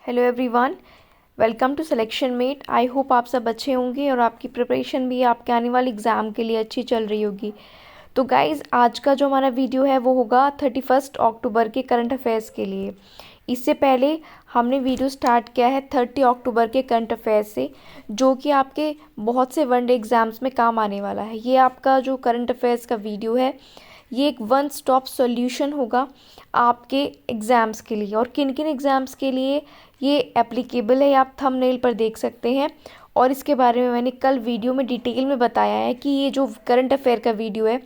Hello everyone, welcome to Selection Mate. I hope आप सब अच्छे होंगे और आपकी प्रिपरेशन भी आपके आने वाले एग्ज़ाम के लिए अच्छी चल रही होगी। तो गाइज़, आज का जो हमारा वीडियो है वो होगा 31 अक्टूबर के करंट अफेयर्स के लिए। इससे पहले हमने वीडियो स्टार्ट किया है 30 अक्टूबर के करंट अफेयर्स से, जो कि आपके बहुत से वनडे एग्ज़ाम्स में काम आने वाला है। ये आपका जो करंट अफेयर्स का वीडियो है ये एक वन स्टॉप सॉल्यूशन होगा आपके एग्ज़ाम्स के लिए। और किन किन एग्ज़ाम्स के लिए ये एप्लीकेबल है आप थंबनेल पर देख सकते हैं। और इसके बारे में मैंने कल वीडियो में डिटेल में बताया है कि ये जो करंट अफेयर का वीडियो है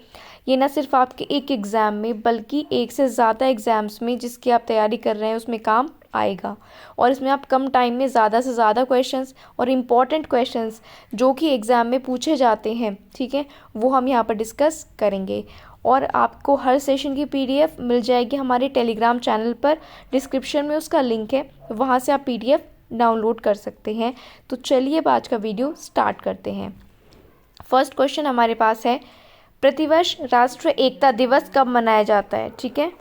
ये ना सिर्फ आपके एक एग्ज़ाम में बल्कि एक से ज़्यादा एग्ज़ाम्स में जिसकी आप तैयारी कर रहे हैं उसमें काम आएगा। और इसमें आप कम टाइम में ज़्यादा से ज़्यादा क्वेश्चंस और इम्पॉर्टेंट क्वेश्चंस जो कि एग्ज़ाम में पूछे जाते हैं, ठीक है, वो हम यहाँ पर डिस्कस करेंगे। और आपको हर सेशन की पीडीएफ मिल जाएगी हमारे टेलीग्राम चैनल पर। डिस्क्रिप्शन में उसका लिंक है, वहाँ से आप पीडीएफ डाउनलोड कर सकते हैं। तो चलिए अब आज का वीडियो स्टार्ट करते हैं। फर्स्ट क्वेश्चन हमारे पास है, प्रतिवर्ष राष्ट्रीय एकता दिवस कब मनाया जाता है? ठीक है,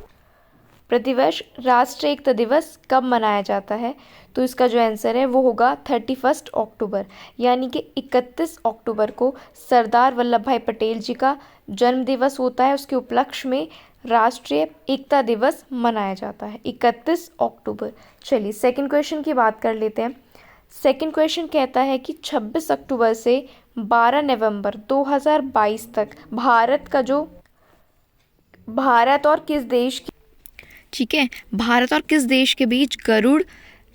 प्रतिवर्ष राष्ट्रीय एकता दिवस कब मनाया जाता है? तो इसका जो आंसर है वो होगा 31 अक्टूबर, यानी कि 31 अक्टूबर को सरदार वल्लभ भाई पटेल जी का जन्म दिवस होता है। उसके उपलक्ष्य में राष्ट्रीय एकता दिवस मनाया जाता है 31 अक्टूबर। चलिए सेकंड क्वेश्चन की बात कर लेते हैं। सेकंड क्वेश्चन कहता है कि 26 अक्टूबर से 12 नवंबर 2022 तक भारत और किस देश ठीक है, भारत और किस देश के बीच गरुड़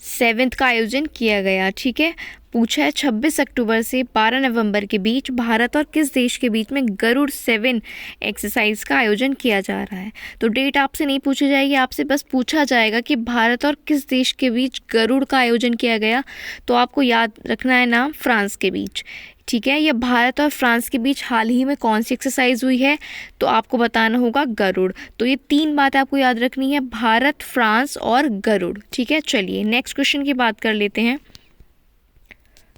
7th का आयोजन किया गया? ठीक है, पूछा है 26 अक्टूबर से 12 नवंबर के बीच भारत और किस देश के बीच में गरुड़ 7 एक्सरसाइज का आयोजन किया जा रहा है। तो डेट आपसे नहीं पूछी जाएगी, आपसे बस पूछा जाएगा कि भारत और किस देश के बीच गरुड़ का आयोजन किया गया। तो आपको याद रखना है नाम फ्रांस के बीच। ठीक है, यह भारत और फ्रांस के बीच हाल ही में कौन सी एक्सरसाइज हुई है? तो आपको बताना होगा गरुड़। तो ये तीन बातें आपको याद रखनी है, भारत, फ्रांस और गरुड़। ठीक है, चलिए नेक्स्ट क्वेश्चन की बात कर लेते हैं।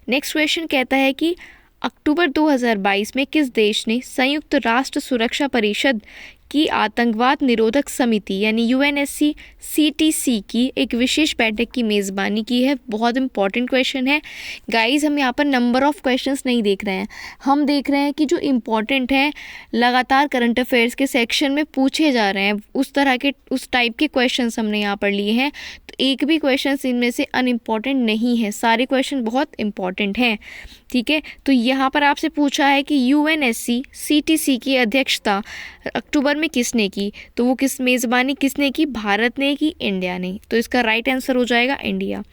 नेक्स्ट क्वेश्चन कहता है कि अक्टूबर 2022 में किस देश ने संयुक्त राष्ट्र सुरक्षा परिषद की आतंकवाद निरोधक समिति यानी यूएनएससी सीटीसी की एक विशेष बैठक की मेज़बानी की है? बहुत इंपॉर्टेंट क्वेश्चन है गाइस। हम यहाँ पर नंबर ऑफ क्वेश्चंस नहीं देख रहे हैं, हम देख रहे हैं कि जो इम्पॉर्टेंट है लगातार करंट अफेयर्स के सेक्शन में पूछे जा रहे हैं, उस टाइप के क्वेश्चंस हमने यहाँ पर लिए हैं। तो एक भी क्वेश्चन इनमें से अनइम्पॉर्टेंट नहीं है, सारे क्वेश्चन बहुत इंपॉर्टेंट हैं। ठीक है, तो यहाँ पर आपसे पूछा है कि यूएनएससी सीटीसी की अध्यक्षता अक्टूबर में किसने की? तो वो मेज़बानी किसने की, भारत ने की, इंडिया ने? तो इसका राइट आंसर हो जाएगा इंडिया।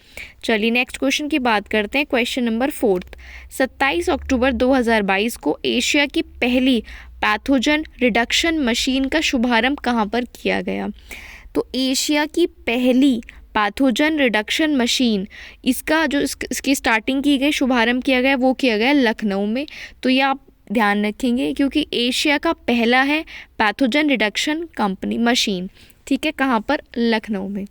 चलिए नेक्स्ट क्वेश्चन की बात करते हैं। क्वेश्चन नंबर 4, 27 अक्टूबर 2022 को एशिया की पहली पैथोजन रिडक्शन मशीन का शुभारंभ कहाँ पर किया गया? तो एशिया की पहली पैथोजन रिडक्शन मशीन, इसकी स्टार्टिंग की गई, शुभारंभ किया गया, वो किया गया लखनऊ में। तो ये आप ध्यान रखेंगे क्योंकि एशिया का पहला है पैथोजन रिडक्शन कंपनी मशीन। ठीक है, कहाँ पर? लखनऊ में।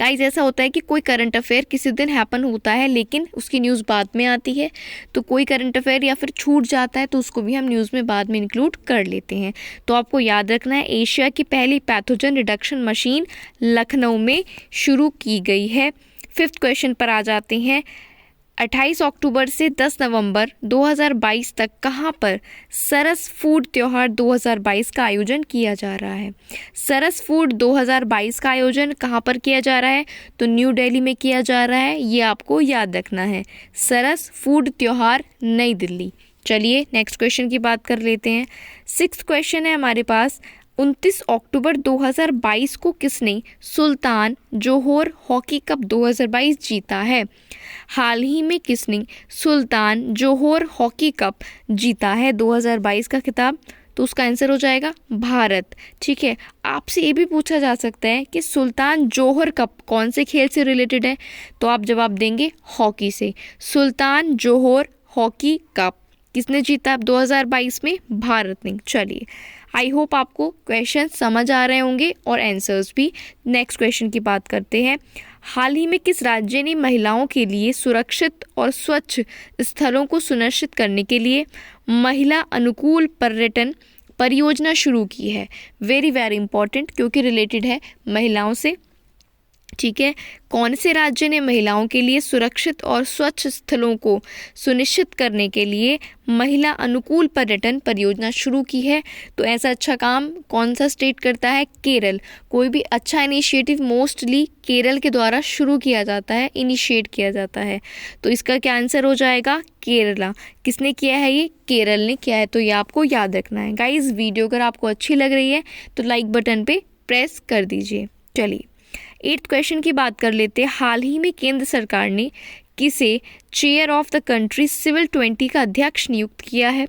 गाइस, ऐसा होता है कि कोई करंट अफेयर किसी दिन हैपन होता है लेकिन उसकी न्यूज़ बाद में आती है, तो कोई करंट अफेयर या फिर छूट जाता है तो उसको भी हम न्यूज़ में बाद में इंक्लूड कर लेते हैं। तो आपको याद रखना है, एशिया की पहली पैथोजन रिडक्शन मशीन लखनऊ में शुरू की गई है। फिफ्थ क्वेश्चन पर आ जाते हैं। 28 अक्टूबर से 10 नवंबर 2022 तक कहाँ पर सरस फूड त्योहार 2022 का आयोजन किया जा रहा है? सरस फूड 2022 का आयोजन कहाँ पर किया जा रहा है? तो न्यू दिल्ली में किया जा रहा है, ये आपको याद रखना है। सरस फूड त्योहार नई दिल्ली। चलिए नेक्स्ट क्वेश्चन की बात कर लेते हैं। 6th क्वेश्चन है हमारे पास, 29 अक्टूबर 2022 को किसने सुल्तान जोहोर हॉकी कप 2022 जीता है? हाल ही में किसने सुल्तान जोहोर हॉकी कप जीता है 2022 का खिताब? तो उसका आंसर हो जाएगा भारत। ठीक है, आपसे ये भी पूछा जा सकता है कि सुल्तान जोहोर कप कौन से खेल से रिलेटेड है? तो आप जवाब देंगे हॉकी से। सुल्तान जोहोर हॉकी कप किसने जीता 2022 में? भारत ने। चलिए, आई होप आपको क्वेश्चन समझ आ रहे होंगे और आंसर्स भी। नेक्स्ट क्वेश्चन की बात करते हैं। हाल ही में किस राज्य ने महिलाओं के लिए सुरक्षित और स्वच्छ स्थलों को सुनिश्चित करने के लिए महिला अनुकूल पर्यटन परियोजना शुरू की है? वेरी वेरी इंपॉर्टेंट क्योंकि रिलेटेड है महिलाओं से। ठीक है, कौन से राज्य ने महिलाओं के लिए सुरक्षित और स्वच्छ स्थलों को सुनिश्चित करने के लिए महिला अनुकूल पर्यटन परियोजना शुरू की है? तो ऐसा अच्छा काम कौन सा स्टेट करता है? केरल। कोई भी अच्छा इनिशिएटिव मोस्टली केरल के द्वारा शुरू किया जाता है, इनिशिएट किया जाता है। तो इसका क्या आंसर हो जाएगा? केरला। किसने किया है? ये केरल ने किया है। तो ये आपको याद रखना है। गाइस, वीडियो अगर आपको अच्छी लग रही है तो लाइक बटन पे प्रेस कर दीजिए। चलिए 8th क्वेश्चन की बात कर लेते हैं। हाल ही में केंद्र सरकार ने किसे chair of the country civil 20 का अध्यक्ष नियुक्त किया है?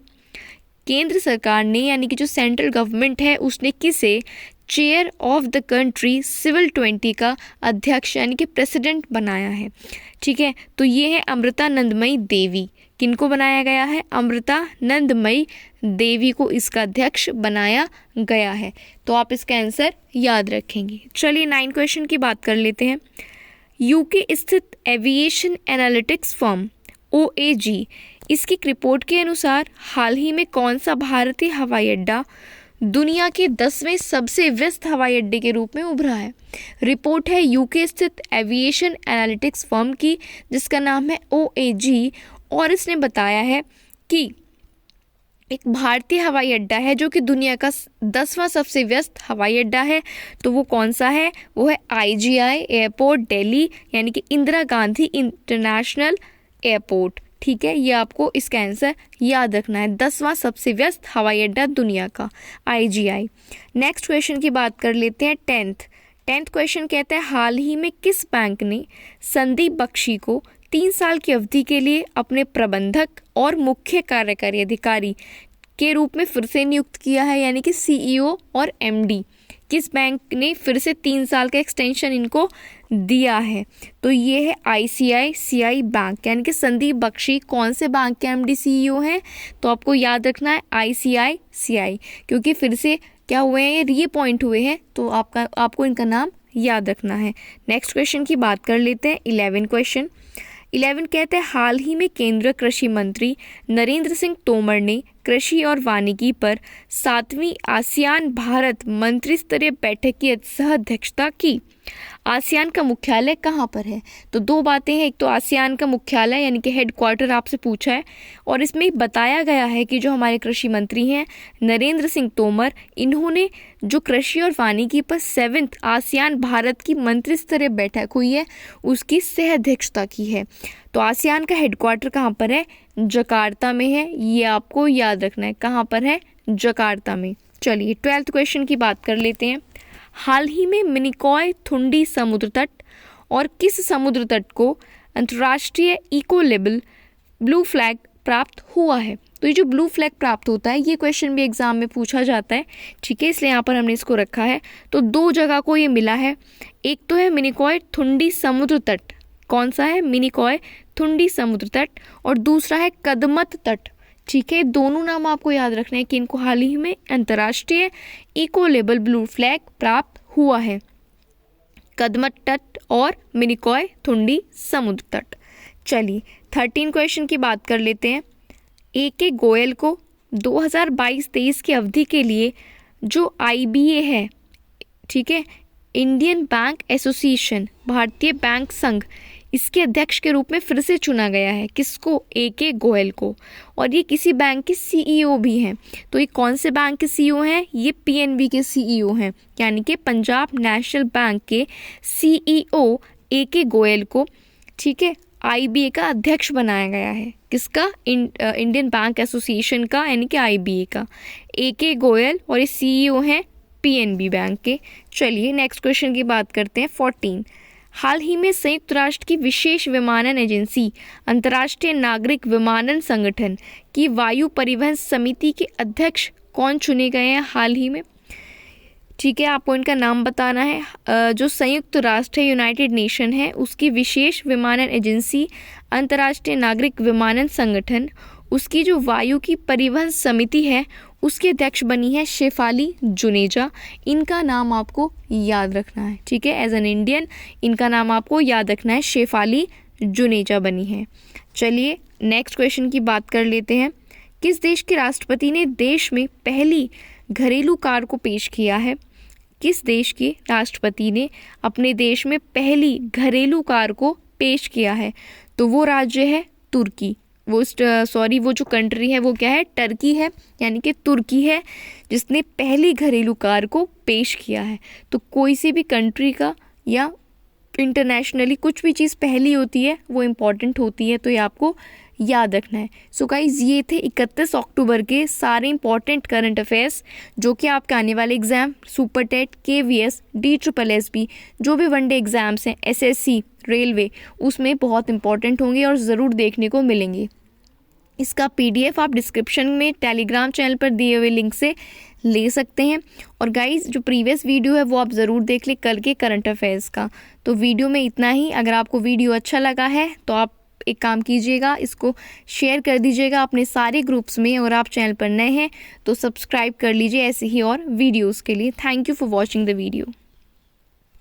केंद्र सरकार ने यानी कि जो सेंट्रल गवर्नमेंट है उसने किसे chair of the country civil 20 का अध्यक्ष यानी कि प्रेसिडेंट बनाया है? ठीक है, तो ये है अमृतानंदमयी देवी। किनको बनाया गया है? अमृतानंदमयी देवी को इसका अध्यक्ष बनाया गया है। तो आप इसका आंसर याद रखेंगे। चलिए 9 क्वेश्चन की बात कर लेते हैं। यूके स्थित एविएशन एनालिटिक्स फर्म OAG इसकी एक रिपोर्ट के अनुसार हाल ही में कौन सा भारतीय हवाई अड्डा दुनिया के 10वें सबसे व्यस्त हवाई अड्डे के रूप में उभरा है? रिपोर्ट है यूके स्थित एविएशन एनालिटिक्स फर्म की, जिसका नाम है OAG, और इसने बताया है कि एक भारतीय हवाई अड्डा है जो कि दुनिया का 10वां सबसे व्यस्त हवाई अड्डा है। तो वो कौन सा है? वो है IGI एयरपोर्ट दिल्ली, यानी कि इंदिरा गांधी इंटरनेशनल एयरपोर्ट। ठीक है, ये आपको इसका आंसर याद रखना है। 10वां सबसे व्यस्त हवाई अड्डा दुनिया का, IGI। नेक्स्ट क्वेश्चन की बात कर लेते हैं। 10th क्वेश्चन कहता है हाल ही में किस बैंक ने संदीप बख्शी को 3 साल की अवधि के लिए अपने प्रबंधक और मुख्य कार्यकारी अधिकारी के रूप में फिर से नियुक्त किया है, यानी कि CEO और MD? किस बैंक ने फिर से 3 साल का एक्सटेंशन इनको दिया है? तो ये है ICICI बैंक, यानी कि संदीप बख्शी कौन से बैंक के MD CEO हैं? तो आपको याद रखना है ICICI, क्योंकि फिर से क्या हुए हैं? ये रीअपॉइंट हुए हैं, तो आपको इनका नाम याद रखना है। नेक्स्ट क्वेश्चन की बात कर लेते हैं। 11 क्वेश्चन। 11 कहते हैं हाल ही में केंद्रीय कृषि मंत्री नरेंद्र सिंह तोमर ने कृषि और वानिकी पर 7वीं आसियान भारत मंत्री स्तरीय बैठक की सह अध्यक्षता की। आसियान का मुख्यालय कहाँ पर है? तो 2 बातें हैं। एक तो आसियान का मुख्यालय यानी कि हेडक्वार्टर आपसे पूछा है, और इसमें बताया गया है कि जो हमारे कृषि मंत्री हैं नरेंद्र सिंह तोमर, इन्होंने जो कृषि और वानिकी पर 7th आसियान भारत की मंत्री स्तरीय बैठक हुई है उसकी सह अध्यक्षता की है। तो आसियान का हेडक्वार्टर कहाँ पर है? जकार्ता में है। ये आपको याद रखना है, कहाँ पर है? जकार्ता में। चलिए 12th क्वेश्चन की बात कर लेते हैं। हाल ही में मिनिकॉय थुंडी समुद्र तट और किस समुद्र तट को अंतर्राष्ट्रीय इको लेबल ब्लू फ्लैग प्राप्त हुआ है? तो ये जो ब्लू फ्लैग प्राप्त होता है ये क्वेश्चन भी एग्जाम में पूछा जाता है। ठीक है, इसलिए यहाँ पर हमने इसको रखा है। तो 2 जगह को ये मिला है। एक तो है मिनिकॉय थुंडी समुद्र तट, कौन सा है? मिनिकॉय थुंडी समुद्र तट, और दूसरा है कदमत तट। ठीक है, दोनों नाम आपको याद रखना है कि इनको हाल ही में अंतर्राष्ट्रीय इको लेबल ब्लू फ्लैग प्राप्त हुआ है, कदमत तट और मिनिकॉय थुंडी समुद्र तट। चलिए 13 क्वेश्चन की बात कर लेते हैं। AK गोयल को 2022-23 की अवधि के लिए जो IBA है, ठीक है, इंडियन बैंक एसोसिएशन, भारतीय बैंक संघ, इसके अध्यक्ष के रूप में फिर से चुना गया है। किसको? AK गोयल को। और ये किसी बैंक के CEO भी हैं। तो ये कौन से बैंक के CEO हैं? ये PNB के CEO हैं, यानी कि पंजाब नेशनल बैंक के CEO AK गोयल को, ठीक है, IBA का अध्यक्ष बनाया गया है। किसका? इंडियन बैंक एसोसिएशन का, यानी कि IBA का। AK गोयल और ये CEO हैं PNB बैंक के। चलिए नेक्स्ट क्वेश्चन की बात करते हैं। 14। हाल ही में संयुक्त राष्ट्र की विशेष विमानन एजेंसी अंतर्राष्ट्रीय नागरिक विमानन संगठन की वायु परिवहन समिति के अध्यक्ष कौन चुने गए हैं हाल ही में? ठीक है, आपको इनका नाम बताना है। जो संयुक्त राष्ट्र है, यूनाइटेड नेशन है, उसकी विशेष विमानन एजेंसी अंतर्राष्ट्रीय नागरिक विमानन संगठन, उसकी जो वायु की परिवहन समिति है उसके अध्यक्ष बनी है शेफाली जुनेजा। इनका नाम आपको याद रखना है। ठीक है, एज एन इंडियन इनका नाम आपको याद रखना है, शेफाली जुनेजा बनी है। चलिए नेक्स्ट क्वेश्चन की बात कर लेते हैं। किस देश के राष्ट्रपति ने देश में पहली घरेलू कार को पेश किया है? किस देश के राष्ट्रपति ने अपने देश में पहली घरेलू कार को पेश किया है? तो वो राज्य है तुर्की। वो जो कंट्री है वो क्या है? टर्की है, यानी कि तुर्की है जिसने पहली घरेलू कार को पेश किया है। तो कोई सी भी कंट्री का या इंटरनेशनली कुछ भी चीज़ पहली होती है वो इम्पॉर्टेंट होती है, तो ये आपको याद रखना है। सो गाइज, ये थे 31 अक्टूबर के सारे इंपॉर्टेंट करंट अफेयर्स जो कि आपके आने वाले exam super TET, KVS, DSSB जो भी वनडे एग्जाम्स हैं, SSC, रेलवे, उसमें बहुत इंपॉर्टेंट होंगे और ज़रूर देखने को मिलेंगे। इसका PDF आप डिस्क्रिप्शन में टेलीग्राम चैनल पर दिए हुए लिंक से ले सकते हैं। और गाइस, जो प्रीवियस वीडियो है वो आप ज़रूर देख लें कल के करंट अफेयर्स का। तो वीडियो में इतना ही। अगर आपको वीडियो अच्छा लगा है तो आप एक काम कीजिएगा, इसको शेयर कर दीजिएगा अपने सारे ग्रुप्स में, और आप चैनल पर नए हैं तो सब्सक्राइब कर लीजिए ऐसे ही और वीडियोज़ के लिए। Thank you for watching the video.